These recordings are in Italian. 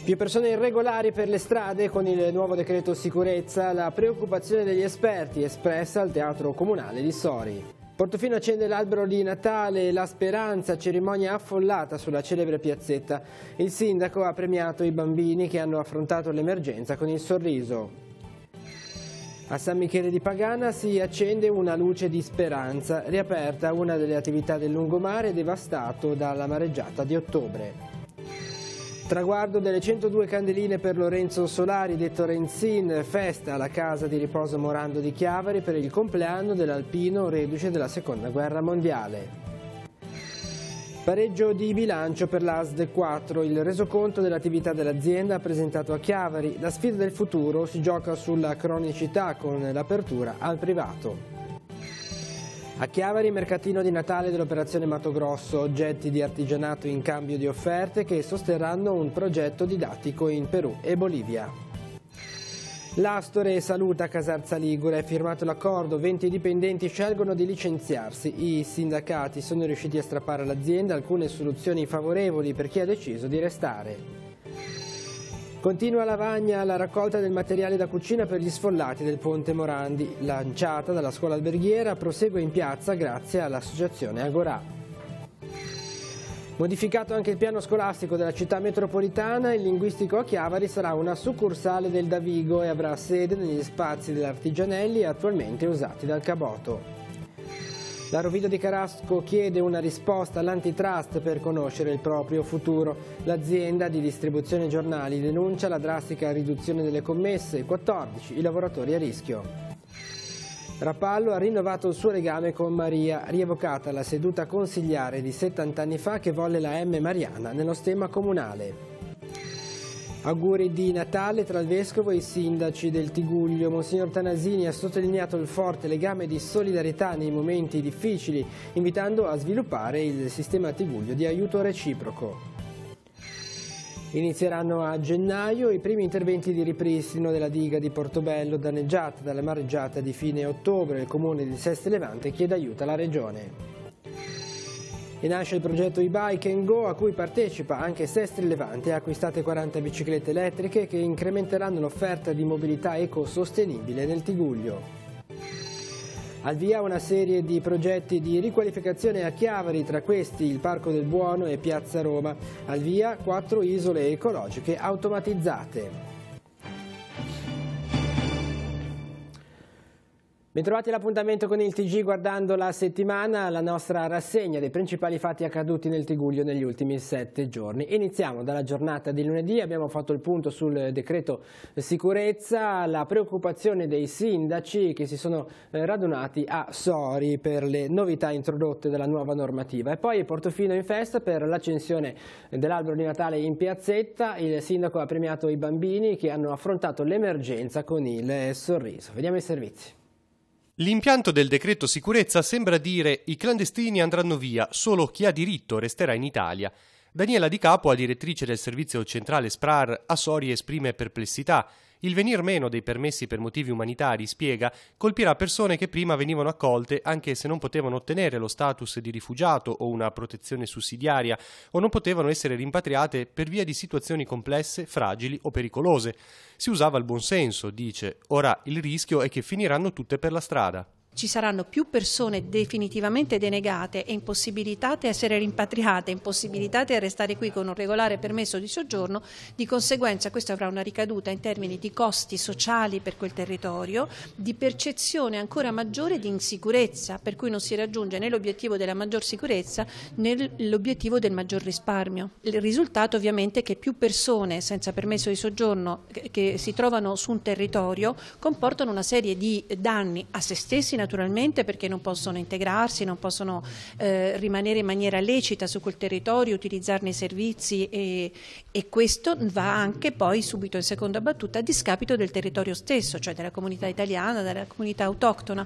Più persone irregolari per le strade con il nuovo decreto sicurezza, la preoccupazione degli esperti espressa al Teatro Comunale di Sori. Portofino accende l'albero di Natale, la speranza, cerimonia affollata sulla celebre piazzetta. Il sindaco ha premiato i bambini che hanno affrontato l'emergenza con il sorriso. A San Michele di Pagana si accende una luce di speranza, riaperta una delle attività del lungomare devastato dalla mareggiata di ottobre. Traguardo delle 102 candeline per Lorenzo Solari, detto Renzin, festa alla casa di riposo Morando di Chiavari per il compleanno dell'alpino reduce della Seconda Guerra Mondiale. Pareggio di bilancio per l'ASD 4, il resoconto dell'attività dell'azienda ha presentato a Chiavari. La sfida del futuro si gioca sulla cronicità con l'apertura al privato. A Chiavari, mercatino di Natale dell'operazione Mato Grosso, oggetti di artigianato in cambio di offerte che sosterranno un progetto didattico in Perù e Bolivia. L'Astore saluta Casarza Ligure, è firmato l'accordo, 20 dipendenti scelgono di licenziarsi. I sindacati sono riusciti a strappare all'azienda alcune soluzioni favorevoli per chi ha deciso di restare. Continua a Lavagna la raccolta del materiale da cucina per gli sfollati del Ponte Morandi, lanciata dalla scuola alberghiera, prosegue in piazza grazie all'associazione Agorà. Modificato anche il piano scolastico della città metropolitana, il linguistico a Chiavari sarà una succursale del Davigo e avrà sede negli spazi dell'Artigianelli attualmente usati dal Caboto. La Rovigo di Carasco chiede una risposta all'antitrust per conoscere il proprio futuro. L'azienda di distribuzione giornali denuncia la drastica riduzione delle commesse, 14 i lavoratori a rischio. Rapallo ha rinnovato il suo legame con Maria, rievocata la seduta consigliare di 70 anni fa che volle la M Mariana nello stemma comunale. Auguri di Natale tra il Vescovo e i sindaci del Tiguglio. Monsignor Tanasini ha sottolineato il forte legame di solidarietà nei momenti difficili, invitando a sviluppare il sistema Tiguglio di aiuto reciproco. Inizieranno a gennaio i primi interventi di ripristino della diga di Portobello danneggiata dalla mareggiata di fine ottobre. Il comune di Seste Levante chiede aiuto alla regione. E nasce il progetto e-Bike & Go a cui partecipa anche Sestri Levante. Ha acquistate 40 biciclette elettriche che incrementeranno l'offerta di mobilità ecosostenibile nel Tiguglio. Al via una serie di progetti di riqualificazione a Chiavari, tra questi il Parco del Buono e Piazza Roma. Al via 4 isole ecologiche automatizzate. Bentrovati all'appuntamento con il TG guardando la settimana, la nostra rassegna dei principali fatti accaduti nel Tiguglio negli ultimi 7 giorni. Iniziamo dalla giornata di lunedì, abbiamo fatto il punto sul decreto sicurezza, la preoccupazione dei sindaci che si sono radunati a Sori per le novità introdotte dalla nuova normativa. E poi Portofino in festa per l'accensione dell'albero di Natale in piazzetta, il sindaco ha premiato i bambini che hanno affrontato l'emergenza con il sorriso. Vediamo i servizi. L'impianto del decreto sicurezza sembra dire i clandestini andranno via, solo chi ha diritto resterà in Italia. Daniela Di Capo, direttrice del servizio centrale SPRAR, a Sori esprime perplessità. Il venir meno dei permessi per motivi umanitari, spiega, colpirà persone che prima venivano accolte anche se non potevano ottenere lo status di rifugiato o una protezione sussidiaria o non potevano essere rimpatriate per via di situazioni complesse, fragili o pericolose. Si usava il buonsenso, dice. Ora il rischio è che finiranno tutte per la strada. Ci saranno più persone definitivamente denegate e impossibilitate a essere rimpatriate, impossibilitate a restare qui con un regolare permesso di soggiorno. Di conseguenza questo avrà una ricaduta in termini di costi sociali per quel territorio, di percezione ancora maggiore di insicurezza, per cui non si raggiunge né l'obiettivo della maggior sicurezza né l'obiettivo del maggior risparmio. Il risultato ovviamente è che più persone senza permesso di soggiorno che si trovano su un territorio comportano una serie di danni a se stessi naturalmente, perché non possono integrarsi, non possono rimanere in maniera lecita su quel territorio, utilizzarne i servizi e questo va anche poi subito in seconda battuta a discapito del territorio stesso, cioè della comunità italiana, della comunità autoctona.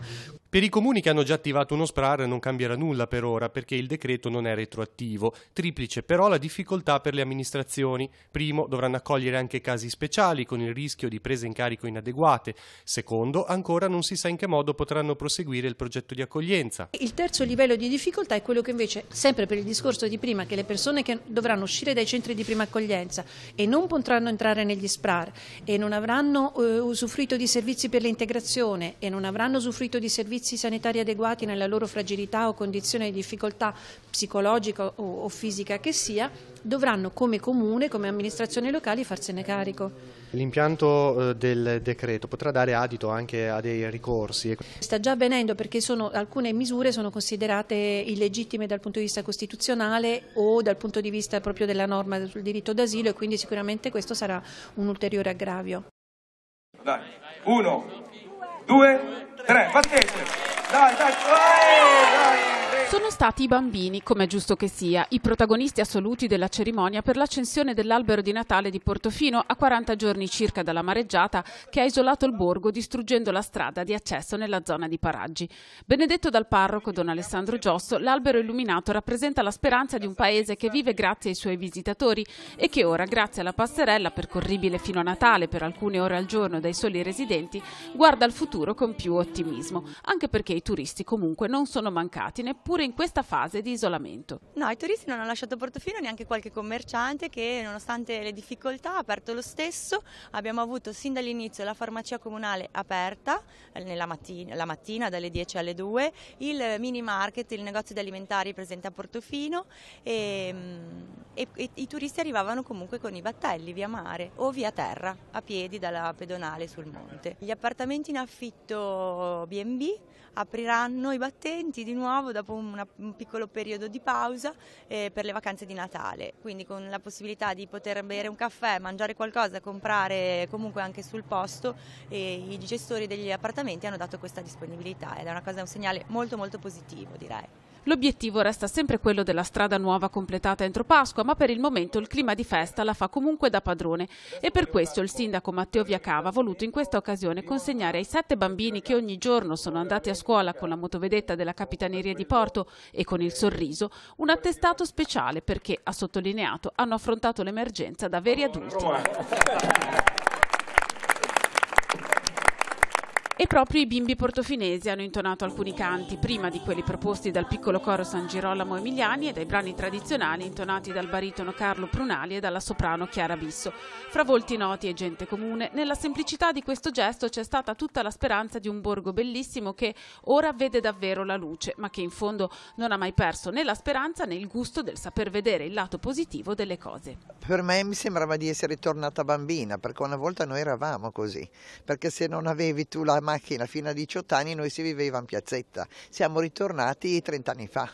Per i comuni che hanno già attivato uno SPRAR non cambierà nulla per ora perché il decreto non è retroattivo. Triplice però la difficoltà per le amministrazioni. Primo, dovranno accogliere anche casi speciali con il rischio di prese in carico inadeguate. Secondo, ancora non si sa in che modo potranno proseguire il progetto di accoglienza. Il terzo livello di difficoltà è quello che invece, sempre per il discorso di prima, che le persone che dovranno uscire dai centri di prima accoglienza e non potranno entrare negli SPRAR e non avranno usufruito di servizi per l'integrazione e non avranno usufruito di servizi sanitari adeguati nella loro fragilità o condizione di difficoltà psicologica o fisica che sia, dovranno come comune, come amministrazioni locali farsene carico. L'impianto del decreto potrà dare adito anche a dei ricorsi? Sta già avvenendo perché alcune misure sono considerate illegittime dal punto di vista costituzionale o dal punto di vista proprio della norma sul diritto d'asilo e quindi sicuramente questo sarà un ulteriore aggravio. Dai, 1, 2, 3, battete! Dai, dai, dai! Sono stati i bambini, come è giusto che sia, i protagonisti assoluti della cerimonia per l'accensione dell'albero di Natale di Portofino a 40 giorni circa dalla mareggiata che ha isolato il borgo distruggendo la strada di accesso nella zona di Paraggi. Benedetto dal parroco Don Alessandro Giosso, l'albero illuminato rappresenta la speranza di un paese che vive grazie ai suoi visitatori e che ora, grazie alla passerella percorribile fino a Natale per alcune ore al giorno dai soli residenti, guarda al futuro con più ottimismo, anche perché i turisti comunque non sono mancati neppure in questa fase di isolamento. No, i turisti non hanno lasciato Portofino, neanche qualche commerciante che nonostante le difficoltà ha aperto lo stesso. Abbiamo avuto sin dall'inizio la farmacia comunale aperta la mattina dalle 10 alle 2, il mini market, il negozio di alimentari presente a Portofino e i turisti arrivavano comunque con i battelli via mare o via terra a piedi dalla pedonale sul monte. Gli appartamenti in affitto B&B apriranno i battenti di nuovo dopo un piccolo periodo di pausa per le vacanze di Natale, quindi con la possibilità di poter bere un caffè, mangiare qualcosa, comprare comunque anche sul posto, e i gestori degli appartamenti hanno dato questa disponibilità ed è un segnale molto molto positivo, direi. L'obiettivo resta sempre quello della strada nuova completata entro Pasqua, ma per il momento il clima di festa la fa comunque da padrone e per questo il sindaco Matteo Viacava ha voluto in questa occasione consegnare ai 7 bambini che ogni giorno sono andati a scuola con la motovedetta della Capitaneria di Porto e con il sorriso un attestato speciale perché, ha sottolineato, hanno affrontato l'emergenza da veri adulti. E proprio i bimbi portofinesi hanno intonato alcuni canti, prima di quelli proposti dal piccolo coro San Girolamo Emiliani e dai brani tradizionali intonati dal baritono Carlo Prunali e dalla soprano Chiara Bisso. Fra volti noti e gente comune, nella semplicità di questo gesto c'è stata tutta la speranza di un borgo bellissimo che ora vede davvero la luce, ma che in fondo non ha mai perso né la speranza né il gusto del saper vedere il lato positivo delle cose. Per me mi sembrava di essere tornata bambina, perché una volta noi eravamo così, perché se non avevi tu la macchina fino a 18 anni noi si viveva in piazzetta, siamo ritornati 30 anni fa.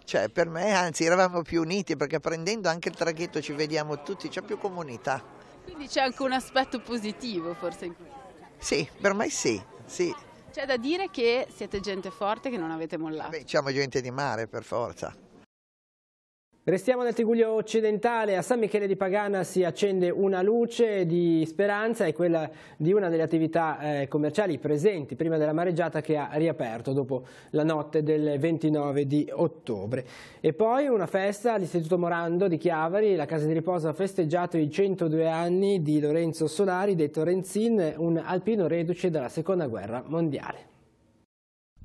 Cioè per me anzi eravamo più uniti perché prendendo anche il traghetto ci vediamo tutti, c'è più comunità. Quindi c'è anche un aspetto positivo forse in questo? Sì, per me sì. C'è da dire che siete gente forte che non avete mollato. Beh, siamo gente di mare per forza. Restiamo nel Tigullio occidentale, a San Michele di Pagana si accende una luce di speranza, è quella di una delle attività commerciali presenti prima della mareggiata che ha riaperto dopo la notte del 29 di ottobre. E poi una festa all'Istituto Morando di Chiavari, la casa di riposo ha festeggiato i 102 anni di Lorenzo Solari, detto Renzin, un alpino reduce dalla Seconda Guerra Mondiale.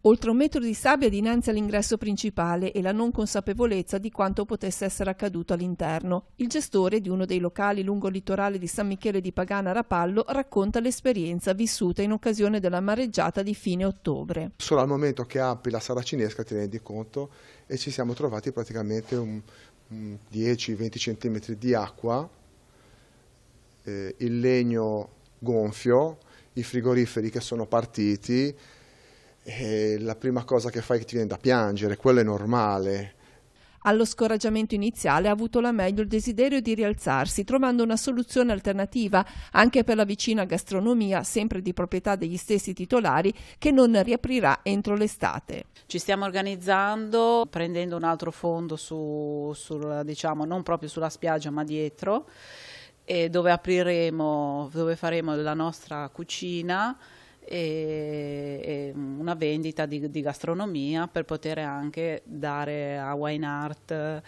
Oltre 1 metro di sabbia dinanzi all'ingresso principale e la non consapevolezza di quanto potesse essere accaduto all'interno. Il gestore di uno dei locali lungo il litorale di San Michele di Pagana Rapallo racconta l'esperienza vissuta in occasione della mareggiata di fine ottobre. Solo al momento che apri la saracinesca ti rendi conto e ci siamo trovati praticamente un 10-20 cm di acqua, il legno gonfio, i frigoriferi che sono partiti. E la prima cosa che fai è che ti viene da piangere, quello è normale. Allo scoraggiamento iniziale ha avuto la meglio il desiderio di rialzarsi, trovando una soluzione alternativa anche per la vicina gastronomia, sempre di proprietà degli stessi titolari, che non riaprirà entro l'estate. Ci stiamo organizzando, prendendo un altro fondo diciamo, non proprio sulla spiaggia ma dietro, dove faremo la nostra cucina, e una vendita di gastronomia per poter anche dare a Wine Art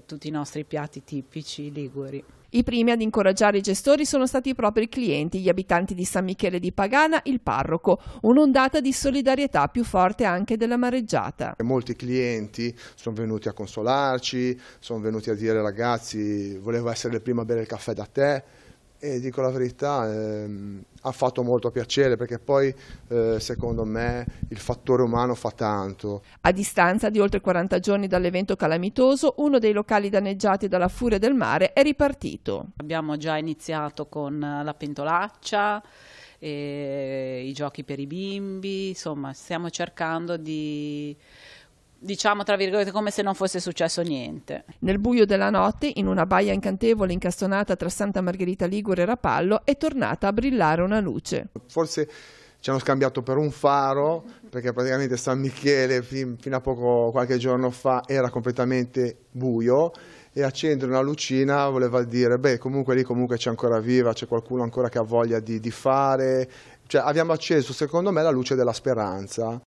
tutti i nostri piatti tipici liguri. I primi ad incoraggiare i gestori sono stati proprio i clienti, gli abitanti di San Michele di Pagana, il parroco, un'ondata di solidarietà più forte anche della mareggiata. Molti clienti sono venuti a consolarci, sono venuti a dire ragazzi volevo essere il primo a bere il caffè da te. E dico la verità, ha fatto molto piacere perché poi secondo me il fattore umano fa tanto. A distanza di oltre 40 giorni dall'evento calamitoso, uno dei locali danneggiati dalla furia del mare è ripartito. Abbiamo già iniziato con la pentolaccia, i giochi per i bimbi, insomma stiamo cercando di... diciamo tra virgolette come se non fosse successo niente. Nel buio della notte, in una baia incantevole incastonata tra Santa Margherita Ligure e Rapallo, è tornata a brillare una luce. Forse ci hanno scambiato per un faro, perché praticamente San Michele fino a qualche giorno fa era completamente buio, e accendere una lucina voleva dire, beh, comunque lì comunque c'è ancora viva, c'è qualcuno ancora che ha voglia di fare. Cioè abbiamo acceso, secondo me, la luce della speranza.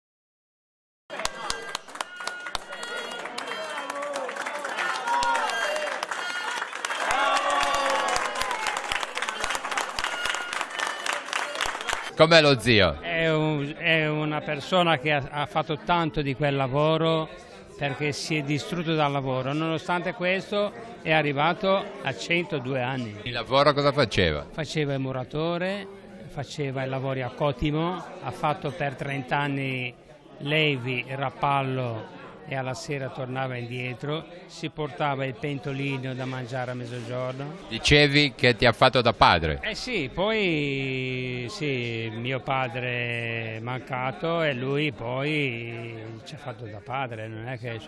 Com'è lo zio? È una persona che ha fatto tanto di quel lavoro perché si è distrutto dal lavoro. Nonostante questo è arrivato a 102 anni. Il lavoro cosa faceva? Faceva il muratore, faceva i lavori a Cotimo, ha fatto per 30 anni Levi, Rapallo e alla sera tornava indietro, si portava il pentolino da mangiare a mezzogiorno. Dicevi che ti ha fatto da padre? Sì, poi sì, mio padre è mancato e lui poi ci ha fatto da padre, non è che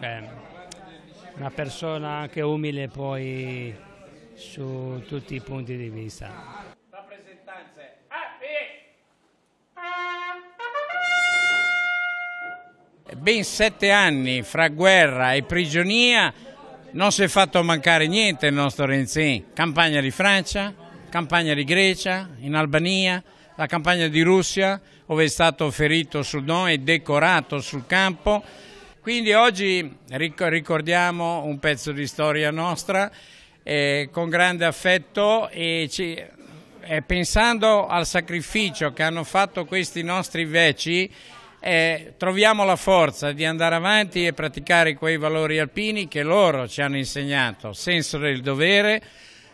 una persona anche umile poi su tutti i punti di vista. Ben 7 anni fra guerra e prigionia, non si è fatto mancare niente il nostro Renzi. Campagna di Francia, campagna di Grecia, in Albania, la campagna di Russia, dove è stato ferito e decorato sul campo. Quindi oggi ricordiamo un pezzo di storia nostra con grande affetto e pensando al sacrificio che hanno fatto questi nostri vecchi. Troviamo la forza di andare avanti e praticare quei valori alpini che loro ci hanno insegnato: senso del dovere,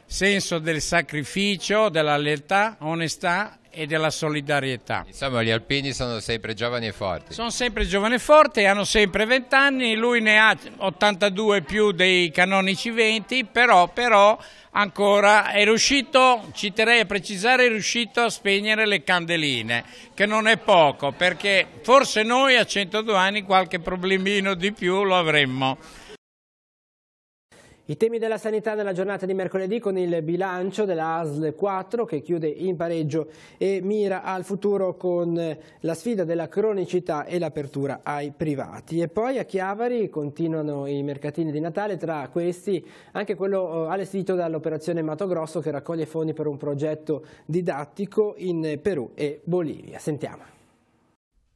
senso del sacrificio, della lealtà, onestà e della solidarietà. Insomma, gli alpini sono sempre giovani e forti. Sono sempre giovani e forti, hanno sempre 20 anni, lui ne ha 82 più dei canonici 20, però ancora è riuscito, ci terrei a precisare, è riuscito a spegnere le candeline, che non è poco, perché forse noi a 102 anni qualche problemino di più lo avremmo. I temi della sanità nella giornata di mercoledì con il bilancio della ASL 4 che chiude in pareggio e mira al futuro con la sfida della cronicità e l'apertura ai privati. E poi a Chiavari continuano i mercatini di Natale, tra questi anche quello allestito dall'operazione Mato Grosso che raccoglie fondi per un progetto didattico in Perù e Bolivia. Sentiamo.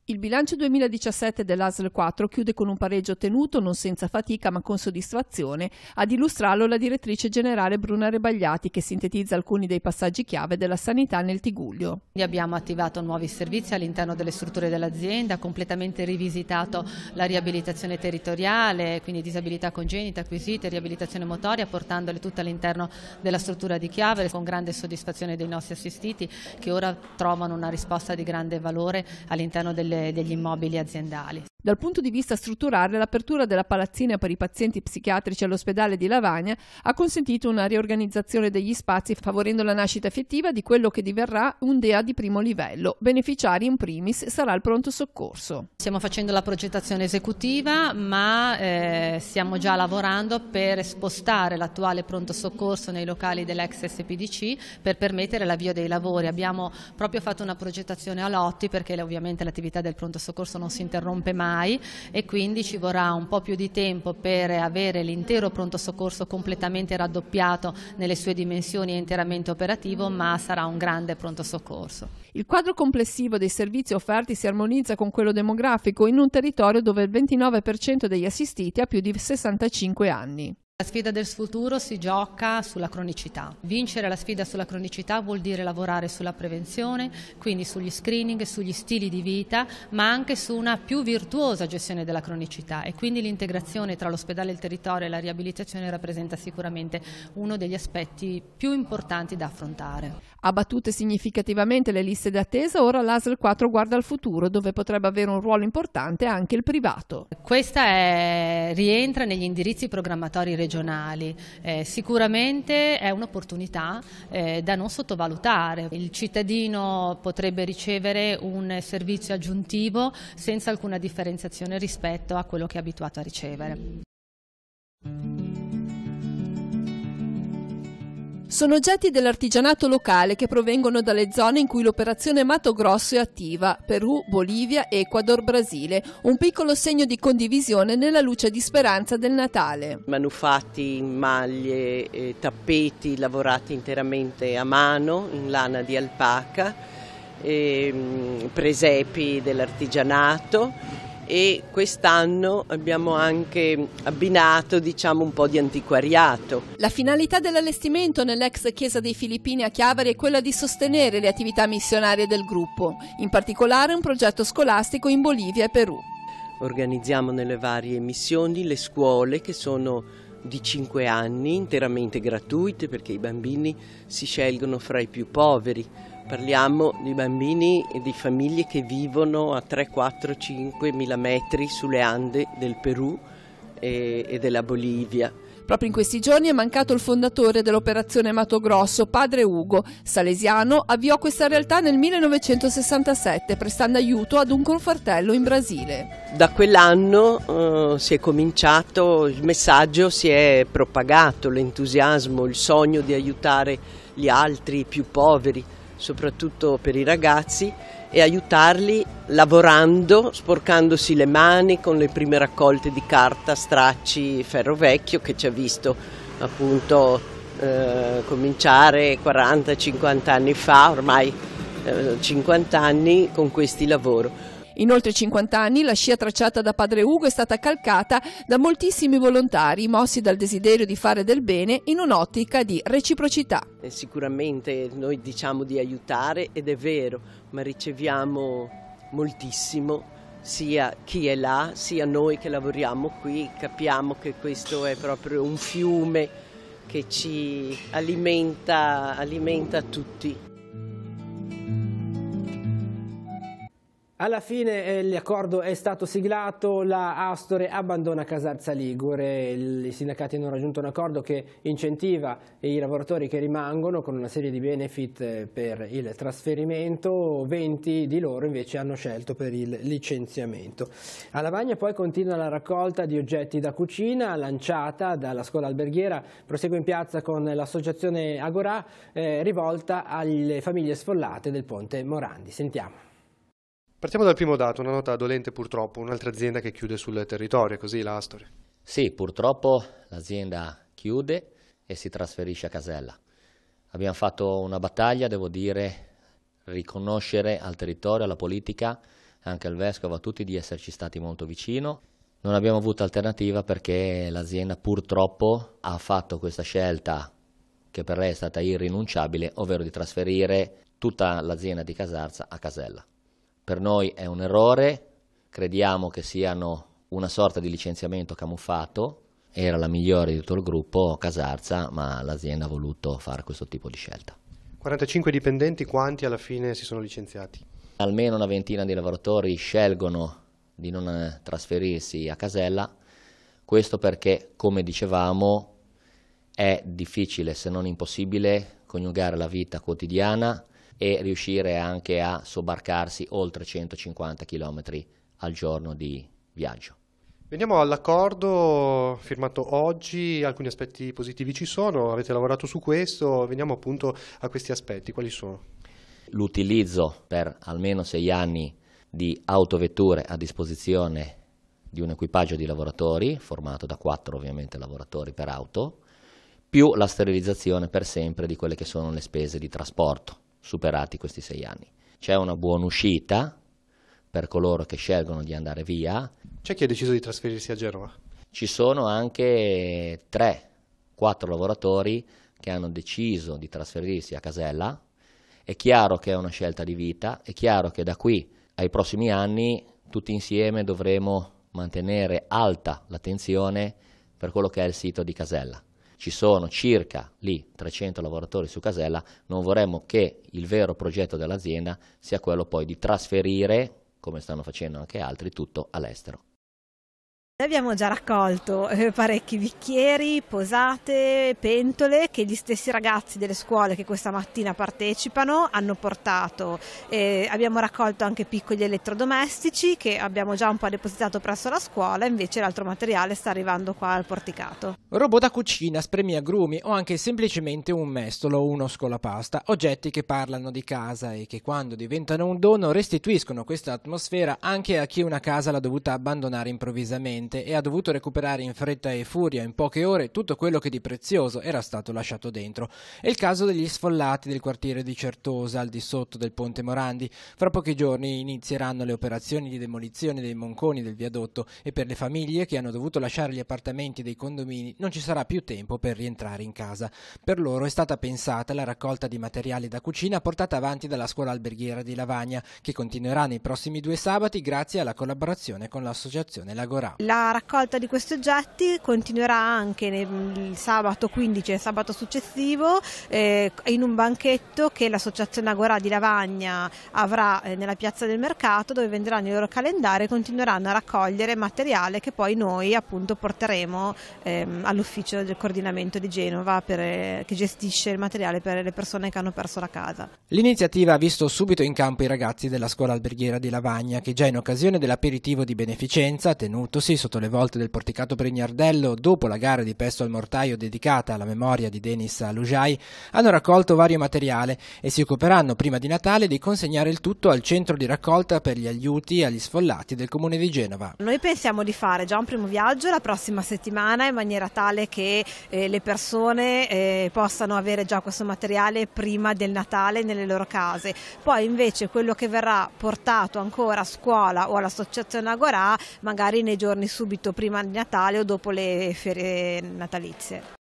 Il bilancio 2017 dell'ASL 4 chiude con un pareggio ottenuto non senza fatica ma con soddisfazione. Ad illustrarlo la direttrice generale Bruna Rebagliati, che sintetizza alcuni dei passaggi chiave della sanità nel Tigullio. Abbiamo attivato nuovi servizi all'interno delle strutture dell'azienda, completamente rivisitato la riabilitazione territoriale, quindi disabilità congenita, acquisite, riabilitazione motoria, portandole tutte all'interno della struttura di Chiavari, con grande soddisfazione dei nostri assistiti che ora trovano una risposta di grande valore all'interno degli immobili aziendali. Dal punto di vista strutturale, l'apertura della palazzina per i pazienti psichiatrici all'ospedale di Lavagna ha consentito una riorganizzazione degli spazi, favorendo la nascita effettiva di quello che diverrà un DEA di primo livello. Beneficiari in primis sarà il pronto soccorso. Stiamo facendo la progettazione esecutiva, ma stiamo già lavorando per spostare l'attuale pronto soccorso nei locali dell'ex SPDC per permettere l'avvio dei lavori. Abbiamo proprio fatto una progettazione a lotti perché ovviamente l'attività del pronto soccorso non si interrompe mai mai, e quindi ci vorrà un po' più di tempo per avere l'intero pronto soccorso completamente raddoppiato nelle sue dimensioni e interamente operativo, ma sarà un grande pronto soccorso. Il quadro complessivo dei servizi offerti si armonizza con quello demografico in un territorio dove il 29% degli assistiti ha più di 65 anni. La sfida del futuro si gioca sulla cronicità. Vincere la sfida sulla cronicità vuol dire lavorare sulla prevenzione, quindi sugli screening, sugli stili di vita, ma anche su una più virtuosa gestione della cronicità, e quindi l'integrazione tra l'ospedale e il territorio e la riabilitazione rappresenta sicuramente uno degli aspetti più importanti da affrontare. Abbattute significativamente le liste d'attesa, ora l'ASL 4 guarda al futuro, dove potrebbe avere un ruolo importante anche il privato. Questa rientra negli indirizzi programmatori regionali, sicuramente è un'opportunità da non sottovalutare. Il cittadino potrebbe ricevere un servizio aggiuntivo senza alcuna differenziazione rispetto a quello che è abituato a ricevere. Sono oggetti dell'artigianato locale che provengono dalle zone in cui l'operazione Mato Grosso è attiva: Perù, Bolivia, Ecuador, Brasile. Un piccolo segno di condivisione nella luce di speranza del Natale. Manufatti in maglie, tappeti lavorati interamente a mano in lana di alpaca, presepi dell'artigianato. E quest'anno abbiamo anche abbinato, diciamo, un po' di antiquariato. La finalità dell'allestimento nell'ex chiesa dei Filippini a Chiavari è quella di sostenere le attività missionarie del gruppo, in particolare un progetto scolastico in Bolivia e Perù. Organizziamo nelle varie missioni le scuole, che sono di 5 anni, interamente gratuite, perché i bambini si scelgono fra i più poveri. Parliamo di bambini e di famiglie che vivono a 3, 4, 5 mila metri sulle Ande del Perù e della Bolivia. Proprio in questi giorni è mancato il fondatore dell'operazione Mato Grosso, padre Ugo. Salesiano avviò questa realtà nel 1967, prestando aiuto ad un confortello in Brasile. Da quell'anno si è cominciato, il messaggio si è propagato, l'entusiasmo, il sogno di aiutare gli altri, i più poveri, soprattutto per i ragazzi, e aiutarli lavorando, sporcandosi le mani con le prime raccolte di carta, stracci, ferro vecchio, che ci ha visto appunto cominciare 40-50 anni fa, ormai 50 anni con questi lavori. In oltre 50 anni la scia tracciata da padre Ugo è stata calcata da moltissimi volontari, mossi dal desiderio di fare del bene in un'ottica di reciprocità. E sicuramente noi diciamo di aiutare, ed è vero, ma riceviamo moltissimo, sia chi è là, sia noi che lavoriamo qui. Capiamo che questo è proprio un fiume che ci alimenta tutti. Alla fine l'accordo è stato siglato, la Astore abbandona Casarza Ligure, i sindacati hanno raggiunto un accordo che incentiva i lavoratori che rimangono con una serie di benefit per il trasferimento, 20 di loro invece hanno scelto per il licenziamento. A Lavagna poi continua la raccolta di oggetti da cucina lanciata dalla scuola alberghiera, prosegue in piazza con l'associazione Agorà rivolta alle famiglie sfollate del Ponte Morandi. Sentiamo. Partiamo dal primo dato, una nota dolente purtroppo, un'altra azienda che chiude sul territorio, così la Astore. Sì, purtroppo l'azienda chiude e si trasferisce a Casella. Abbiamo fatto una battaglia, devo dire, riconoscere al territorio, alla politica, anche al Vescovo, a tutti, di esserci stati molto vicino. Non abbiamo avuto alternativa perché l'azienda purtroppo ha fatto questa scelta che per lei è stata irrinunciabile, ovvero di trasferire tutta l'azienda di Casarza a Casella. Per noi è un errore, crediamo che siano una sorta di licenziamento camuffato, era la migliore di tutto il gruppo Casarza, ma l'azienda ha voluto fare questo tipo di scelta. 45 dipendenti, quanti alla fine si sono licenziati? Almeno una ventina di lavoratori scelgono di non trasferirsi a Casella, questo perché, come dicevamo, è difficile, se non impossibile, coniugare la vita quotidiana e riuscire anche a sobbarcarsi oltre 150 km al giorno di viaggio. Veniamo all'accordo firmato oggi, alcuni aspetti positivi ci sono, avete lavorato su questo, veniamo appunto a questi aspetti, quali sono? L'utilizzo per almeno 6 anni di autovetture a disposizione di un equipaggio di lavoratori, formato da 4 ovviamente lavoratori per auto, più la sterilizzazione per sempre di quelle che sono le spese di trasporto, superati questi 6 anni. C'è una buona uscita per coloro che scelgono di andare via. C'è chi ha deciso di trasferirsi a Genova? Ci sono anche 3-4 lavoratori che hanno deciso di trasferirsi a Casella. È chiaro che è una scelta di vita, è chiaro che da qui ai prossimi anni tutti insieme dovremo mantenere alta l'attenzione per quello che è il sito di Casella. Ci sono circa lì 300 lavoratori su Casella, non vorremmo che il vero progetto dell'azienda sia quello poi di trasferire, come stanno facendo anche altri, tutto all'estero. Abbiamo già raccolto parecchi bicchieri, posate, pentole che gli stessi ragazzi delle scuole che questa mattina partecipano hanno portato. Abbiamo raccolto anche piccoli elettrodomestici che abbiamo già un po' depositato presso la scuola, invece l'altro materiale sta arrivando qua al porticato. Robot da cucina, spremiagrumi o anche semplicemente un mestolo o uno scolapasta, oggetti che parlano di casa e che quando diventano un dono restituiscono questa atmosfera anche a chi una casa l'ha dovuta abbandonare improvvisamente e ha dovuto recuperare in fretta e furia in poche ore tutto quello che di prezioso era stato lasciato dentro. È il caso degli sfollati del quartiere di Certosa, al di sotto del Ponte Morandi. Fra pochi giorni inizieranno le operazioni di demolizione dei monconi del viadotto e per le famiglie che hanno dovuto lasciare gli appartamenti dei condomini non ci sarà più tempo per rientrare in casa. Per loro è stata pensata la raccolta di materiali da cucina portata avanti dalla scuola alberghiera di Lavagna, che continuerà nei prossimi 2 sabati grazie alla collaborazione con l'associazione L'Agorà. La raccolta di questi oggetti continuerà anche il sabato 15 e il sabato successivo in un banchetto che l'associazione Agorà di Lavagna avrà nella piazza del mercato, dove venderanno i loro calendari e continueranno a raccogliere materiale che poi noi appunto porteremo all'ufficio del coordinamento di Genova che gestisce il materiale per le persone che hanno perso la casa. L'iniziativa ha visto subito in campo i ragazzi della scuola alberghiera di Lavagna, che già in occasione dell'aperitivo di beneficenza tenutosi sotto le volte del porticato Brignardello dopo la gara di Pesto al Mortaio dedicata alla memoria di Denis Alujai, hanno raccolto vario materiale e si occuperanno prima di Natale di consegnare il tutto al centro di raccolta per gli aiuti agli sfollati del comune di Genova. Noi pensiamo di fare già un primo viaggio la prossima settimana in maniera tale che le persone possano avere già questo materiale prima del Natale nelle loro case. Poi invece quello che verrà portato ancora a scuola o all'associazione Agorà magari nei giorni subito prima di Natale o dopo le ferie natalizie.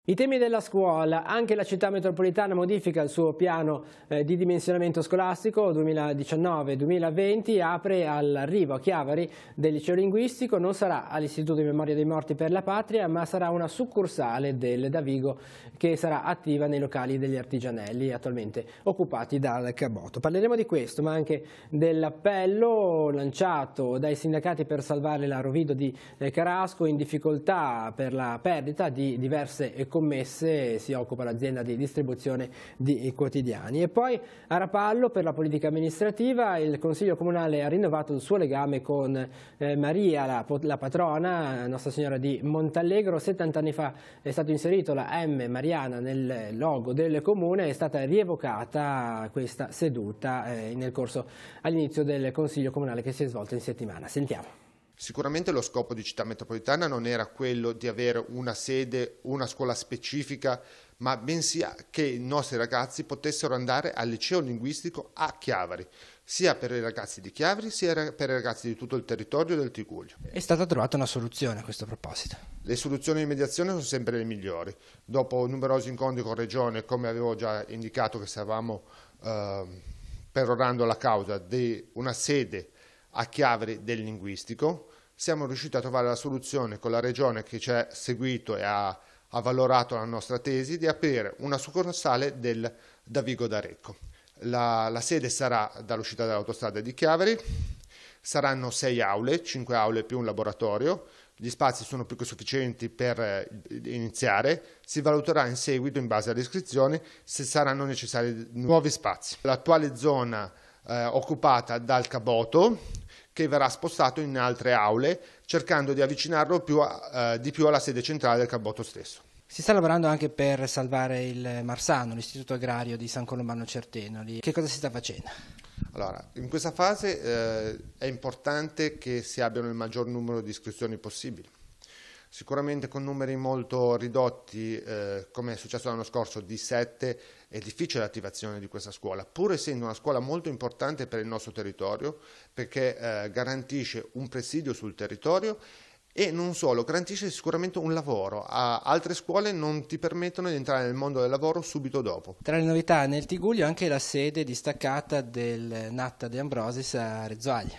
I temi della scuola. Anche la città metropolitana modifica il suo piano di dimensionamento scolastico 2019-2020, apre all'arrivo a Chiavari del liceo linguistico. Non sarà all'Istituto di Memoria dei Morti per la Patria, ma sarà una succursale del Davigo che sarà attiva nei locali degli Artigianelli attualmente occupati dal Caboto. Parleremo di questo, ma anche dell'appello lanciato dai sindacati per salvare la Rovido di Carasco, in difficoltà per la perdita di diverse commesse. Si occupa l'azienda di distribuzione di quotidiani. E poi a Rapallo, per la politica amministrativa, il Consiglio Comunale ha rinnovato il suo legame con Maria, la patrona, Nostra Signora di Montallegro. 70 anni fa è stato inserito la M mariana nel logo del comune, è stata rievocata questa seduta nel corso all'inizio del Consiglio Comunale che si è svolto in settimana. Sentiamo. Sicuramente lo scopo di Città Metropolitana non era quello di avere una sede, una scuola specifica, ma bensì che i nostri ragazzi potessero andare al liceo linguistico a Chiavari, sia per i ragazzi di Chiavari sia per i ragazzi di tutto il territorio del Tigullio. È stata trovata una soluzione a questo proposito. Le soluzioni di mediazione sono sempre le migliori. Dopo numerosi incontri con Regione, come avevo già indicato che stavamo perorando la causa di una sede a Chiavari del linguistico, siamo riusciti a trovare la soluzione con la Regione che ci ha seguito e ha valorato la nostra tesi di aprire una succursale del Davigo d'Arecco. La sede sarà dall'uscita dall'autostrada di Chiavari, saranno 6 aule, 5 aule più un laboratorio, gli spazi sono più che sufficienti per iniziare, si valuterà in seguito in base alle iscrizioni se saranno necessari nuovi spazi. L'attuale zona occupata dal Caboto, che verrà spostato in altre aule, cercando di avvicinarlo di più alla sede centrale del Caboto stesso. Si sta lavorando anche per salvare il Marsano, l'Istituto Agrario di San Colombano Certenoli. Che cosa si sta facendo? Allora, in questa fase è importante che si abbiano il maggior numero di iscrizioni possibili. Sicuramente con numeri molto ridotti, come è successo l'anno scorso, di 7, è difficile l'attivazione di questa scuola, pur essendo una scuola molto importante per il nostro territorio, perché garantisce un presidio sul territorio e non solo, garantisce sicuramente un lavoro. Altre scuole non ti permettono di entrare nel mondo del lavoro subito dopo. Tra le novità nel Tigullio anche la sede distaccata del Natta De Ambrosis a Reggio Aglia.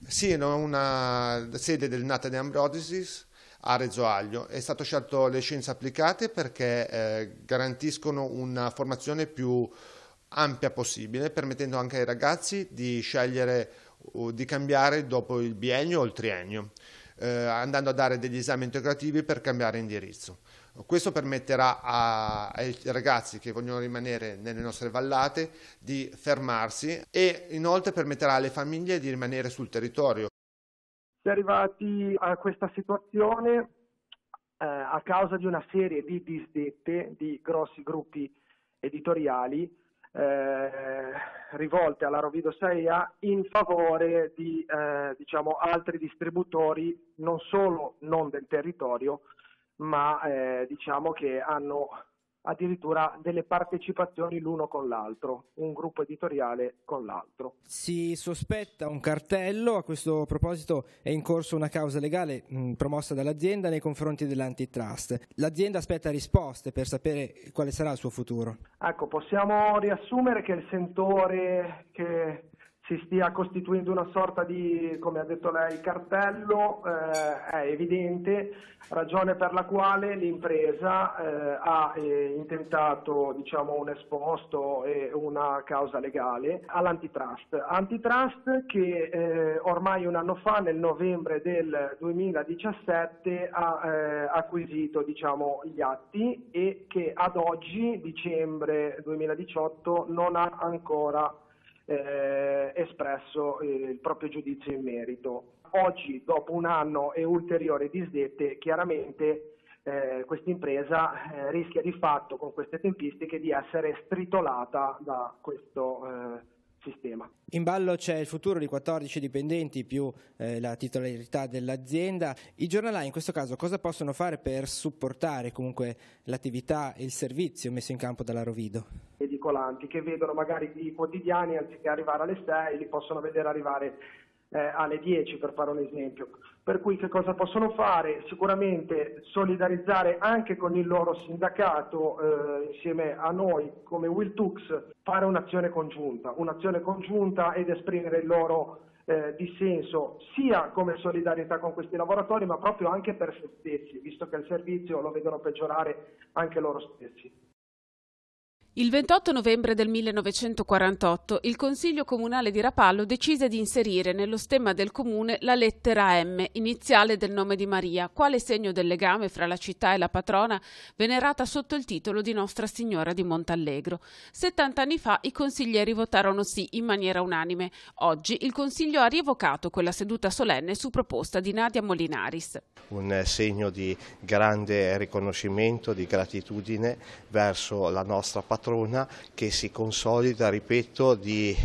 Sì, una sede del Natta De Ambrosis a Reggio Aglio. È stato scelto le scienze applicate perché garantiscono una formazione più ampia possibile, permettendo anche ai ragazzi di scegliere di cambiare dopo il biennio o il triennio, andando a dare degli esami integrativi per cambiare indirizzo. Questo permetterà ai ragazzi che vogliono rimanere nelle nostre vallate di fermarsi e inoltre permetterà alle famiglie di rimanere sul territorio. Si è arrivati a questa situazione a causa di una serie di disdette di grossi gruppi editoriali rivolte alla Rovido SaEA in favore di altri distributori non solo non del territorio, ma che hanno addirittura delle partecipazioni l'uno con l'altro, un gruppo editoriale con l'altro. Si sospetta un cartello, a questo proposito è in corso una causa legale promossa dall'azienda nei confronti dell'antitrust. L'azienda aspetta risposte per sapere quale sarà il suo futuro. Ecco, possiamo riassumere che il sentore che si stia costituendo una sorta di, come ha detto lei, cartello è evidente, ragione per la quale l'impresa ha intentato un esposto e una causa legale all'antitrust che ormai un anno fa, nel novembre del 2017, ha acquisito gli atti e che ad oggi, dicembre 2018, non ha ancora espresso il proprio giudizio in merito. Oggi, dopo un anno e ulteriori disdette, chiaramente questa impresa rischia di fatto, con queste tempistiche, di essere stritolata da questo sistema. In ballo c'è il futuro di 14 dipendenti più la titolarità dell'azienda. I giornalai in questo caso cosa possono fare per supportare comunque l'attività e il servizio messo in campo dalla Rovido? Edicolanti che vedono magari i quotidiani, anziché arrivare alle 6, li possono vedere arrivare alle 10, per fare un esempio. Per cui che cosa possono fare? Sicuramente solidarizzare anche con il loro sindacato, insieme a noi come Wiltux, fare un'azione congiunta ed esprimere il loro dissenso, sia come solidarietà con questi lavoratori, ma proprio anche per se stessi, visto che il servizio lo vedono peggiorare anche loro stessi. Il 28 novembre del 1948 il Consiglio Comunale di Rapallo decise di inserire nello stemma del comune la lettera M, iniziale del nome di Maria, quale segno del legame fra la città e la patrona, venerata sotto il titolo di Nostra Signora di Montallegro. 70 anni fa i consiglieri votarono sì in maniera unanime. Oggi il Consiglio ha rievocato quella seduta solenne su proposta di Nadia Molinaris. Un segno di grande riconoscimento, di gratitudine verso la nostra patrona, che si consolida, ripeto, di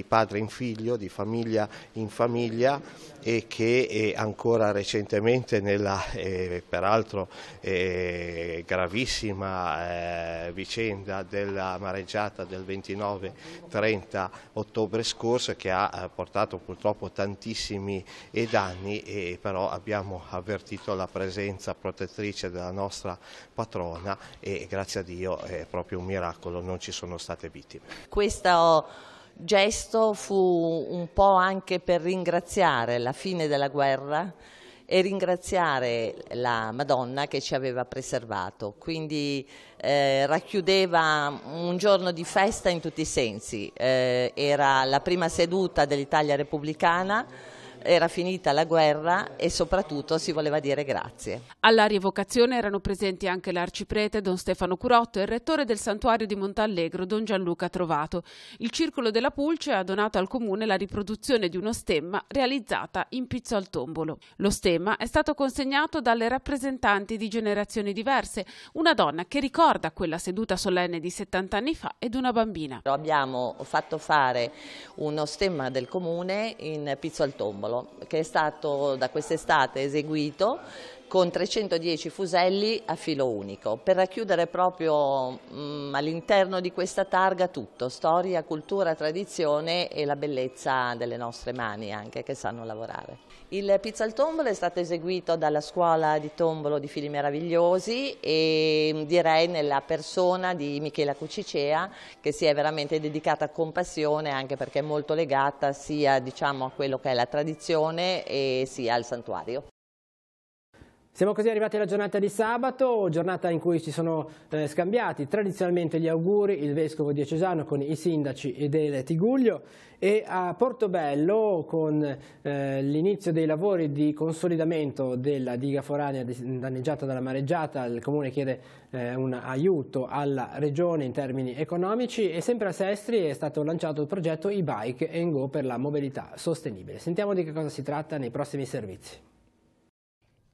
padre in figlio, di famiglia in famiglia, e che ancora recentemente nella peraltro gravissima vicenda della mareggiata del 29-30 ottobre scorso, che ha portato purtroppo tantissimi danni, e però abbiamo avvertito la presenza protettrice della nostra patrona e grazie a Dio è proprio un miracolo, non ci sono state vittime. Questo gesto fu un po' anche per ringraziare la fine della guerra e ringraziare la Madonna che ci aveva preservato, quindi racchiudeva un giorno di festa in tutti i sensi. Era la prima seduta dell'Italia repubblicana, era finita la guerra e soprattutto si voleva dire grazie. Alla rievocazione erano presenti anche l'arciprete Don Stefano Curotto e il rettore del santuario di Montallegro Don Gianluca Trovato. Il Circolo della Pulce ha donato al comune la riproduzione di uno stemma realizzata in pizzo al tombolo. Lo stemma è stato consegnato dalle rappresentanti di generazioni diverse, una donna che ricorda quella seduta solenne di 70 anni fa ed una bambina. Abbiamo fatto fare uno stemma del comune in pizzo al tombolo, che è stato da quest'estate eseguito con 310 fuselli a filo unico, per racchiudere proprio all'interno di questa targa tutto, storia, cultura, tradizione e la bellezza delle nostre mani anche, che sanno lavorare. Il pizzo al tombolo è stato eseguito dalla scuola di tombolo di Fili Meravigliosi e direi nella persona di Michela Cucicea, che si è veramente dedicata con passione, anche perché è molto legata sia, diciamo, a quello che è la tradizione e sia al santuario. Siamo così arrivati alla giornata di sabato, giornata in cui si sono scambiati tradizionalmente gli auguri il vescovo diocesano con i sindaci del Tigullio, e a Portobello con l'inizio dei lavori di consolidamento della diga foranea danneggiata dalla mareggiata. Il comune chiede un aiuto alla regione in termini economici, e sempre a Sestri è stato lanciato il progetto e-bike and go per la mobilità sostenibile. Sentiamo di che cosa si tratta nei prossimi servizi.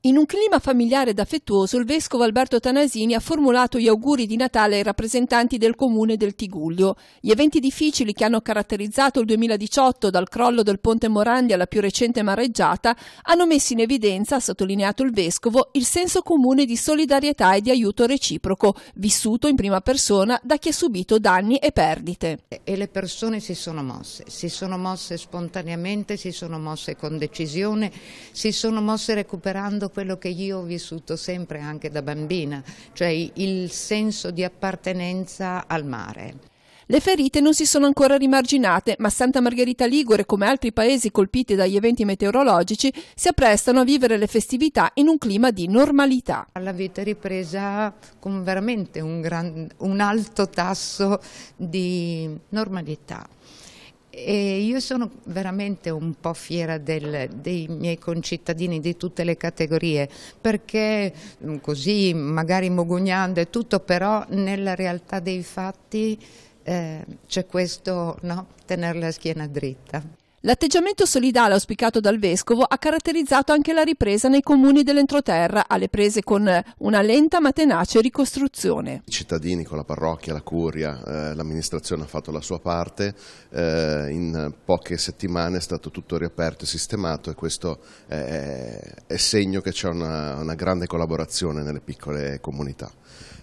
In un clima familiare ed affettuoso, il vescovo Alberto Tanasini ha formulato gli auguri di Natale ai rappresentanti del comune del Tigullio. Gli eventi difficili che hanno caratterizzato il 2018, dal crollo del ponte Morandi alla più recente mareggiata, hanno messo in evidenza, ha sottolineato il vescovo, il senso comune di solidarietà e di aiuto reciproco, vissuto in prima persona da chi ha subito danni e perdite. E le persone si sono mosse spontaneamente, si sono mosse con decisione, si sono mosse recuperando quello che io ho vissuto sempre anche da bambina, cioè il senso di appartenenza al mare. Le ferite non si sono ancora rimarginate, ma Santa Margherita Ligure, come altri paesi colpiti dagli eventi meteorologici, si apprestano a vivere le festività in un clima di normalità. La vita è ripresa con veramente un alto tasso di normalità. E io sono veramente un po' fiera dei miei concittadini di tutte le categorie, perché così magari mogugnando e tutto, però nella realtà dei fatti c'è questo, no? Tenere la schiena dritta. L'atteggiamento solidale auspicato dal vescovo ha caratterizzato anche la ripresa nei comuni dell'entroterra, alle prese con una lenta ma tenace ricostruzione. I cittadini con la parrocchia, la curia, l'amministrazione ha fatto la sua parte, in poche settimane è stato tutto riaperto e sistemato, e questo è segno che c'è una grande collaborazione nelle piccole comunità.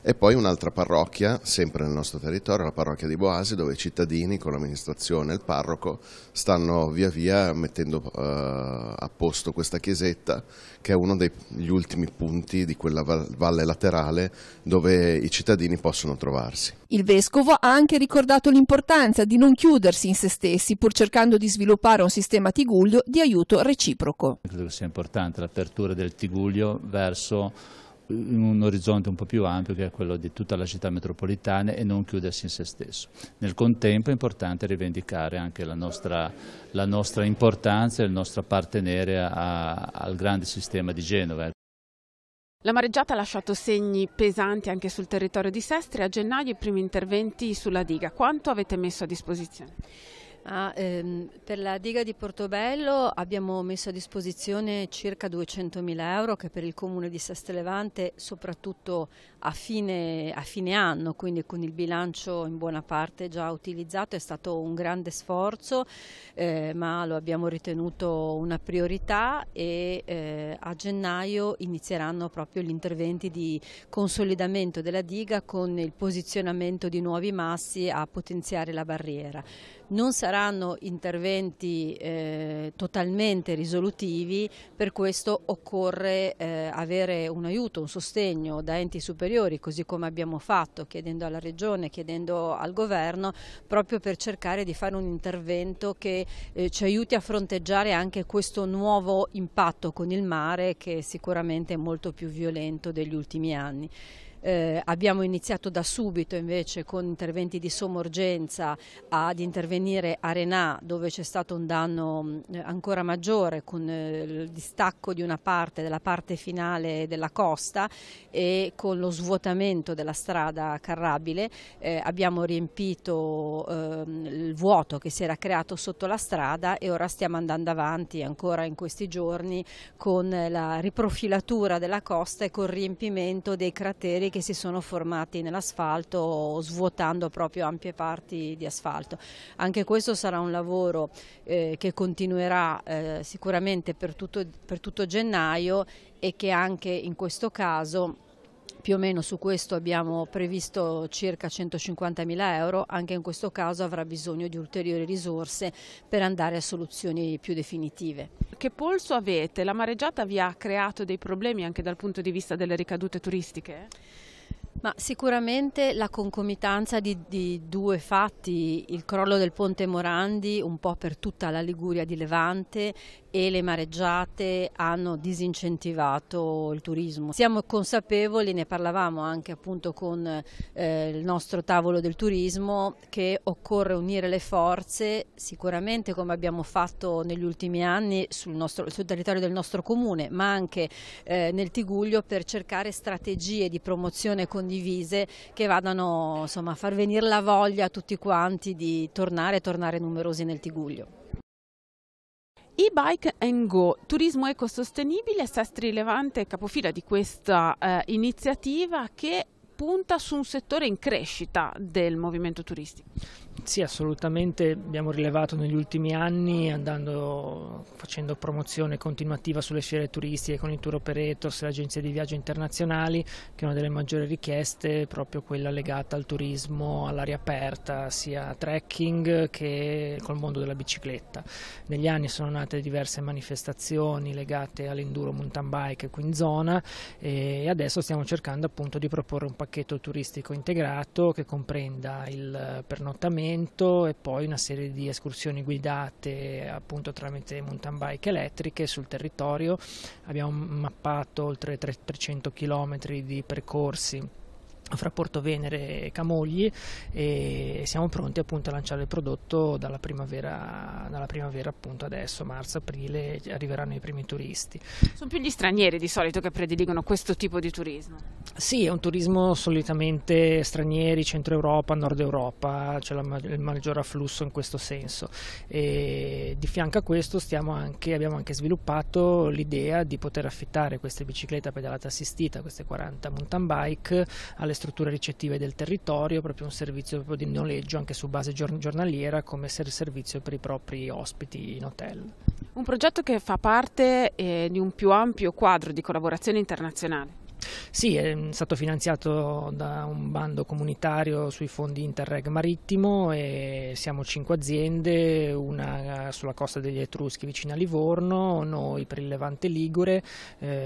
E poi un'altra parrocchia, sempre nel nostro territorio, la parrocchia di Boasi, dove i cittadini con l'amministrazione e il parroco stanno via via mettendo a posto questa chiesetta, che è uno degli ultimi punti di quella valle laterale dove i cittadini possono trovarsi. Il vescovo ha anche ricordato l'importanza di non chiudersi in se stessi, pur cercando di sviluppare un sistema Tigullio di aiuto reciproco. Credo che sia importante l'apertura del Tigullio verso un orizzonte un po' più ampio, che è quello di tutta la città metropolitana, e non chiudersi in se stesso. Nel contempo è importante rivendicare anche la nostra importanza e il nostro appartenere al grande sistema di Genova. La mareggiata ha lasciato segni pesanti anche sul territorio di Sestri. A gennaio i primi interventi sulla diga. Quanto avete messo a disposizione? Per la diga di Portobello abbiamo messo a disposizione circa 200.000 euro, che per il comune di Sestri Levante, soprattutto a fine anno, quindi con il bilancio in buona parte già utilizzato, è stato un grande sforzo, ma lo abbiamo ritenuto una priorità, e a gennaio inizieranno proprio gli interventi di consolidamento della diga, con il posizionamento di nuovi massi a potenziare la barriera. Non saranno interventi totalmente risolutivi, per questo occorre avere un aiuto, un sostegno da enti superiori, così come abbiamo fatto chiedendo alla Regione, chiedendo al Governo, proprio per cercare di fare un intervento che ci aiuti a fronteggiare anche questo nuovo impatto con il mare, che sicuramente è molto più violento degli ultimi anni. Abbiamo iniziato da subito invece con interventi di somma urgenza ad intervenire a Renà, dove c'è stato un danno ancora maggiore con il distacco di una parte, della parte finale della costa, e con lo svuotamento della strada carrabile abbiamo riempito il vuoto che si era creato sotto la strada, e ora stiamo andando avanti ancora in questi giorni con la riprofilatura della costa e col riempimento dei crateri che si sono formati nell'asfalto, svuotando proprio ampie parti di asfalto. Anche questo sarà un lavoro che continuerà sicuramente per tutto gennaio, e che anche in questo caso, più o meno su questo abbiamo previsto circa 150.000 euro, anche in questo caso avrà bisogno di ulteriori risorse per andare a soluzioni più definitive. Che polso avete? La mareggiata vi ha creato dei problemi anche dal punto di vista delle ricadute turistiche? Ma sicuramente la concomitanza di due fatti, il crollo del ponte Morandi un po' per tutta la Liguria di Levante e le mareggiate hanno disincentivato il turismo. Siamo consapevoli, ne parlavamo anche appunto con il nostro tavolo del turismo, che occorre unire le forze sicuramente come abbiamo fatto negli ultimi anni sul territorio del nostro comune, ma anche nel Tigullio, per cercare strategie di promozione condivise che vadano insomma a far venire la voglia a tutti quanti di tornare numerosi nel Tigullio. E-Bike and Go, turismo ecosostenibile, Sestri Levante è capofila di questa iniziativa che punta su un settore in crescita del movimento turistico. Sì, assolutamente, abbiamo rilevato negli ultimi anni, facendo promozione continuativa sulle fiere turistiche con i tour operators e le agenzie di viaggio internazionali, che una delle maggiori richieste è proprio quella legata al turismo all'aria aperta, sia trekking che col mondo della bicicletta. Negli anni sono nate diverse manifestazioni legate all'enduro mountain bike qui in zona, e adesso stiamo cercando appunto di proporre un pacchetto turistico integrato che comprenda il pernottamento e poi una serie di escursioni guidate appunto tramite mountain bike elettriche sul territorio. Abbiamo mappato oltre 300 km di percorsi fra Portovenere e Camogli, e siamo pronti appunto a lanciare il prodotto dalla primavera appunto adesso, marzo-aprile, arriveranno i primi turisti. Sono più gli stranieri di solito che prediligono questo tipo di turismo? Sì, è un turismo solitamente stranieri, centro Europa, nord Europa, c'è il maggior afflusso in questo senso, e di fianco a questo abbiamo anche sviluppato l'idea di poter affittare queste biciclette a pedalata assistita, queste 40 mountain bike, alle strutture ricettive del territorio, proprio un servizio proprio di noleggio anche su base giornaliera come servizio per i propri ospiti in hotel. Un progetto che fa parte di un più ampio quadro di collaborazione internazionale. Sì, è stato finanziato da un bando comunitario sui fondi Interreg marittimo, e siamo 5 aziende, una sulla costa degli Etruschi vicino a Livorno, noi per il Levante Ligure,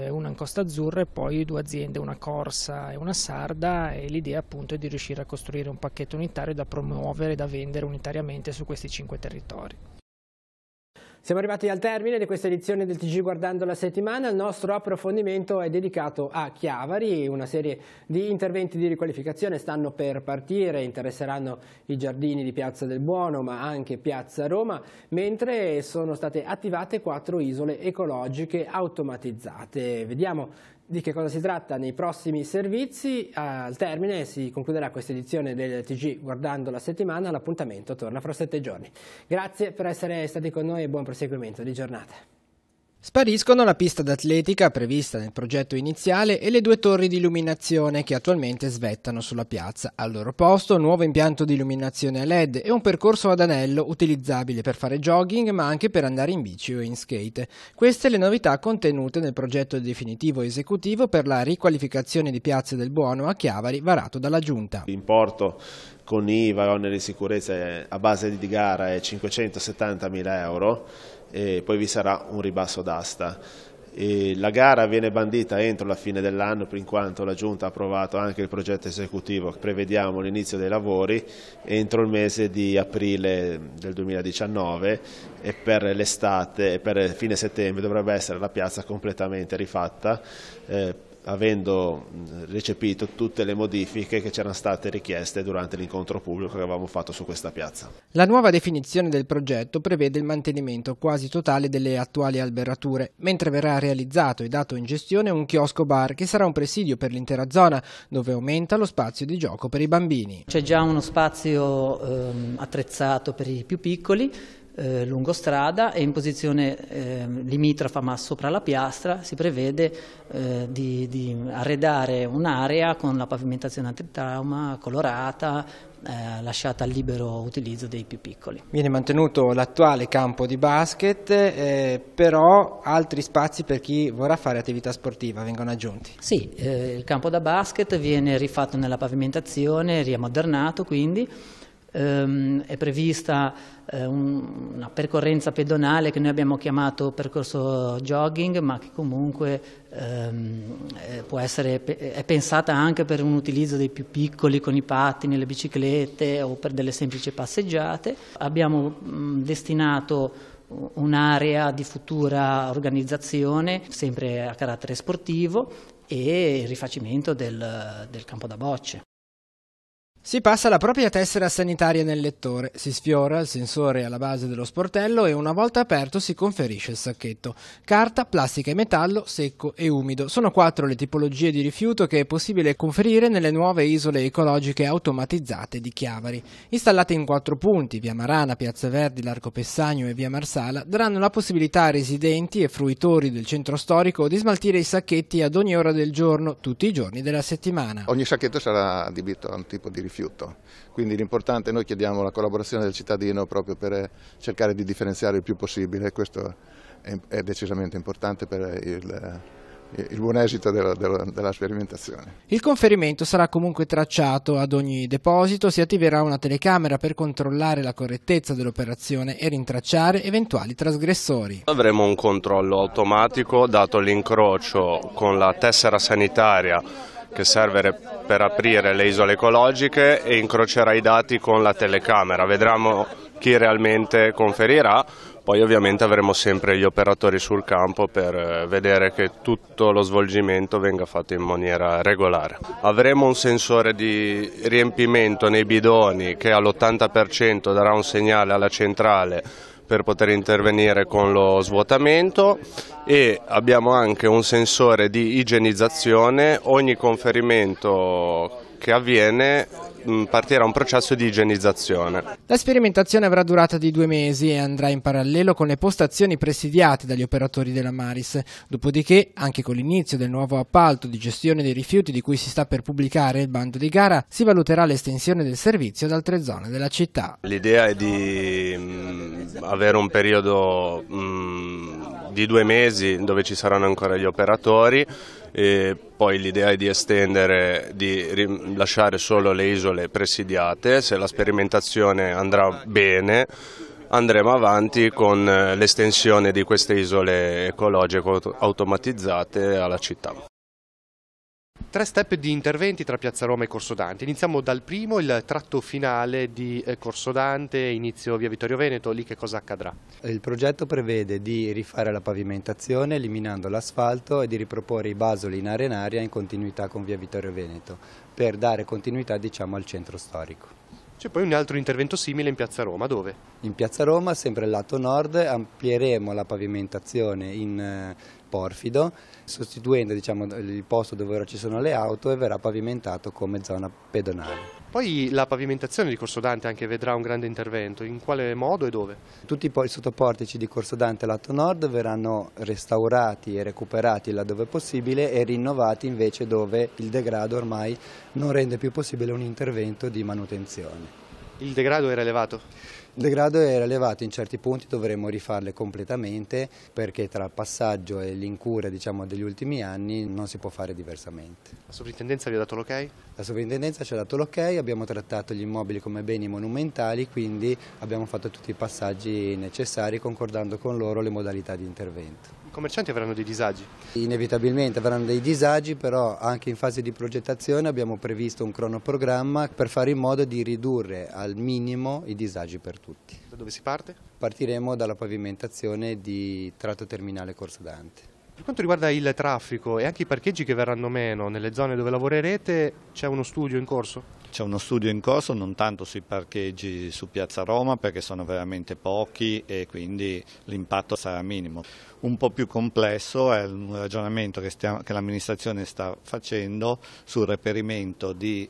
una in Costa Azzurra, e poi 2 aziende, una corsa e una sarda, e l'idea appunto è di riuscire a costruire un pacchetto unitario da promuovere e da vendere unitariamente su questi 5 territori. Siamo arrivati al termine di questa edizione del TG Guardando la Settimana. Il nostro approfondimento è dedicato a Chiavari. Una serie di interventi di riqualificazione stanno per partire, interesseranno i giardini di Piazza del Buono ma anche Piazza Roma, mentre sono state attivate 4 isole ecologiche automatizzate. Vediamo di che cosa si tratta nei prossimi servizi. Al termine si concluderà questa edizione del TG Guardando la Settimana. L'appuntamento torna fra 7 giorni. Grazie per essere stati con noi e buon proseguimento di giornata. Spariscono la pista d'atletica prevista nel progetto iniziale e le 2 torri di illuminazione che attualmente svettano sulla piazza. Al loro posto nuovo impianto di illuminazione a LED e un percorso ad anello utilizzabile per fare jogging ma anche per andare in bici o in skate. Queste le novità contenute nel progetto definitivo esecutivo per la riqualificazione di Piazza del Buono a Chiavari varato dalla Giunta. L'importo con IVA e oneri di sicurezza a base di gara è 570.000 euro. E poi vi sarà un ribasso d'asta. La gara viene bandita entro la fine dell'anno, in quanto la Giunta ha approvato anche il progetto esecutivo. Prevediamo l'inizio dei lavori entro il mese di aprile del 2019, e per l'estate e per fine settembre dovrebbe essere la piazza completamente rifatta, avendo recepito tutte le modifiche che c'erano state richieste durante l'incontro pubblico che avevamo fatto su questa piazza. La nuova definizione del progetto prevede il mantenimento quasi totale delle attuali alberature, mentre verrà realizzato e dato in gestione un chiosco bar che sarà un presidio per l'intera zona, dove aumenta lo spazio di gioco per i bambini. C'è già uno spazio attrezzato per i più piccoli, lungo strada, e in posizione limitrofa ma sopra la piastra si prevede di arredare un'area con la pavimentazione antitrauma colorata, lasciata al libero utilizzo dei più piccoli. Viene mantenuto l'attuale campo di basket, però altri spazi per chi vorrà fare attività sportiva vengono aggiunti. Sì, il campo da basket viene rifatto nella pavimentazione, riammodernato quindi. È prevista una percorrenza pedonale che noi abbiamo chiamato percorso jogging, ma che comunque è pensata anche per un utilizzo dei più piccoli con i pattini, le biciclette o per delle semplici passeggiate. Abbiamo destinato un'area di futura organizzazione sempre a carattere sportivo e il rifacimento del campo da bocce. Si passa la propria tessera sanitaria nel lettore, si sfiora il sensore alla base dello sportello e una volta aperto si conferisce il sacchetto. Carta, plastica e metallo, secco e umido. Sono 4 le tipologie di rifiuto che è possibile conferire nelle nuove isole ecologiche automatizzate di Chiavari. Installate in 4 punti, via Marana, Piazza Verdi, Largo Pessagno e via Marsala, daranno la possibilità a residenti e fruitori del centro storico di smaltire i sacchetti ad ogni ora del giorno, tutti i giorni della settimana. Ogni sacchetto sarà adibito a un tipo di rifiuto, quindi l'importante, noi chiediamo la collaborazione del cittadino proprio per cercare di differenziare il più possibile. Questo è decisamente importante per il buon esito della sperimentazione. Il conferimento sarà comunque tracciato. Ad ogni deposito si attiverà una telecamera per controllare la correttezza dell'operazione e rintracciare eventuali trasgressori. Avremo un controllo automatico dato l'incrocio con la tessera sanitaria che serve per aprire le isole ecologiche e incrocerà i dati con la telecamera. Vedremo chi realmente conferirà, poi ovviamente avremo sempre gli operatori sul campo per vedere che tutto lo svolgimento venga fatto in maniera regolare. Avremo un sensore di riempimento nei bidoni che all'80% darà un segnale alla centrale per poter intervenire con lo svuotamento, e abbiamo anche un sensore di igienizzazione. Ogni conferimento che avviene partirà un processo di igienizzazione. La sperimentazione avrà durata di 2 mesi e andrà in parallelo con le postazioni presidiate dagli operatori della Maris. Dopodiché, anche con l'inizio del nuovo appalto di gestione dei rifiuti di cui si sta per pubblicare il bando di gara, si valuterà l'estensione del servizio ad altre zone della città. L'idea è di avere un periodo di 2 mesi dove ci saranno ancora gli operatori, e poi l'idea è di estendere, di lasciare solo le isole presidiate. Se la sperimentazione andrà bene andremo avanti con l'estensione di queste isole ecologiche automatizzate alla città. 3 step di interventi tra Piazza Roma e Corso Dante. Iniziamo dal primo, il tratto finale di Corso Dante, inizio via Vittorio Veneto. Lì che cosa accadrà? Il progetto prevede di rifare la pavimentazione eliminando l'asfalto e di riproporre i basoli in aria in continuità con via Vittorio Veneto per dare continuità, diciamo, al centro storico. C'è poi un altro intervento simile in Piazza Roma, dove? In Piazza Roma, sempre al lato nord, amplieremo la pavimentazione in porfido, sostituendo, diciamo, il posto dove ora ci sono le auto, e verrà pavimentato come zona pedonale. Poi la pavimentazione di Corso Dante anche vedrà un grande intervento. In quale modo e dove? Tutti i sottoportici di Corso Dante lato nord verranno restaurati e recuperati laddove possibile e rinnovati invece dove il degrado ormai non rende più possibile un intervento di manutenzione. Il degrado era elevato? Il degrado era elevato, in certi punti dovremo rifarle completamente perché tra il passaggio e l'incuria, diciamo, degli ultimi anni non si può fare diversamente. La sovrintendenza vi ha dato l'ok? La sovrintendenza ci ha dato l'ok, abbiamo trattato gli immobili come beni monumentali, quindi abbiamo fatto tutti i passaggi necessari concordando con loro le modalità di intervento. I commercianti avranno dei disagi? Inevitabilmente avranno dei disagi, però anche in fase di progettazione abbiamo previsto un cronoprogramma per fare in modo di ridurre al minimo i disagi per tutti. Da dove si parte? Partiremo dalla pavimentazione di tratto terminale Corso Dante. Per quanto riguarda il traffico e anche i parcheggi che verranno meno nelle zone dove lavorerete, c'è uno studio in corso? C'è uno studio in corso, non tanto sui parcheggi su Piazza Roma perché sono veramente pochi e quindi l'impatto sarà minimo. Un po' più complesso è un ragionamento che l'amministrazione sta facendo sul reperimento di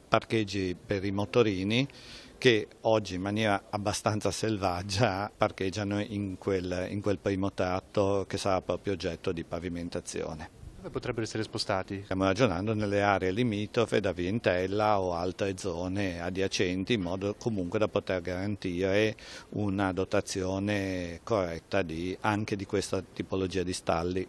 parcheggi per i motorini che oggi in maniera abbastanza selvaggia parcheggiano in quel primo tratto che sarà proprio oggetto di pavimentazione. Dove potrebbero essere spostati? Stiamo ragionando nelle aree limitrofe da Vientella o altre zone adiacenti in modo comunque da poter garantire una dotazione corretta anche di questa tipologia di stalli.